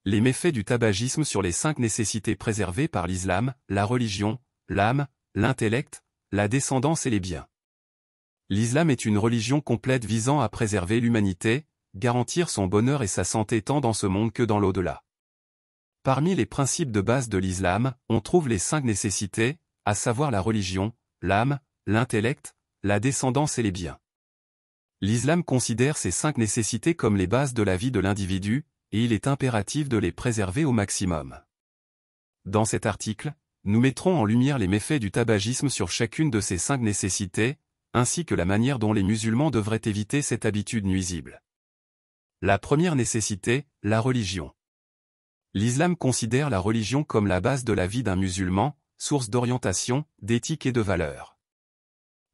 Les méfaits du tabagisme sur les 5 nécessités préservées par l'islam, la religion, l'âme, l'intellect, la descendance et les biens. L'islam est une religion complète visant à préserver l'humanité, garantir son bonheur et sa santé tant dans ce monde que dans l'au-delà. Parmi les principes de base de l'islam, on trouve les 5 nécessités, à savoir la religion, l'âme, l'intellect, la descendance et les biens. L'islam considère ces 5 nécessités comme les bases de la vie de l'individu, et il est impératif de les préserver au maximum. Dans cet article, nous mettrons en lumière les méfaits du tabagisme sur chacune de ces 5 nécessités, ainsi que la manière dont les musulmans devraient éviter cette habitude nuisible. La première nécessité, la religion. L'islam considère la religion comme la base de la vie d'un musulman, source d'orientation, d'éthique et de valeurs.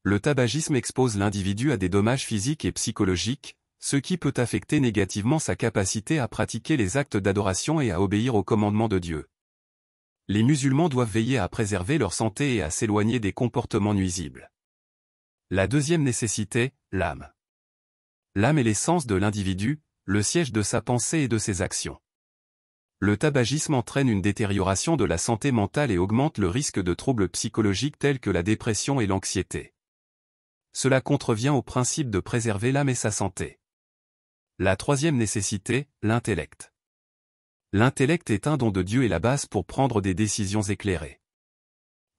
Le tabagisme expose l'individu à des dommages physiques et psychologiques, ce qui peut affecter négativement sa capacité à pratiquer les actes d'adoration et à obéir aux commandements de Dieu. Les musulmans doivent veiller à préserver leur santé et à s'éloigner des comportements nuisibles. La deuxième nécessité, l'âme. L'âme est l'essence de l'individu, le siège de sa pensée et de ses actions. Le tabagisme entraîne une détérioration de la santé mentale et augmente le risque de troubles psychologiques tels que la dépression et l'anxiété. Cela contrevient au principe de préserver l'âme et sa santé. La troisième nécessité, l'intellect. L'intellect est un don de Dieu et la base pour prendre des décisions éclairées.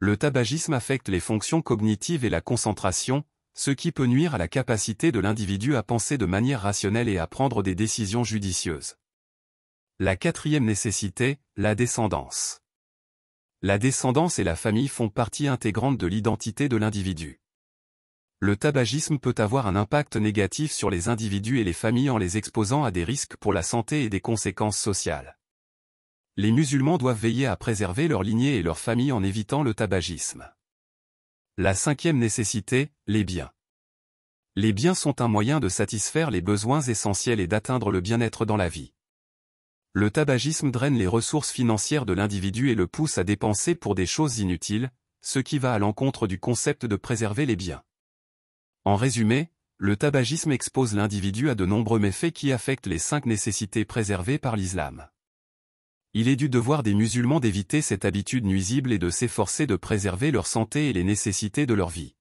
Le tabagisme affecte les fonctions cognitives et la concentration, ce qui peut nuire à la capacité de l'individu à penser de manière rationnelle et à prendre des décisions judicieuses. La quatrième nécessité, la descendance. La descendance et la famille font partie intégrante de l'identité de l'individu. Le tabagisme peut avoir un impact négatif sur les individus et les familles en les exposant à des risques pour la santé et des conséquences sociales. Les musulmans doivent veiller à préserver leur lignée et leur famille en évitant le tabagisme. La cinquième nécessité, les biens. Les biens sont un moyen de satisfaire les besoins essentiels et d'atteindre le bien-être dans la vie. Le tabagisme draine les ressources financières de l'individu et le pousse à dépenser pour des choses inutiles, ce qui va à l'encontre du concept de préserver les biens. En résumé, le tabagisme expose l'individu à de nombreux méfaits qui affectent les 5 nécessités préservées par l'islam. Il est du devoir des musulmans d'éviter cette habitude nuisible et de s'efforcer de préserver leur santé et les nécessités de leur vie.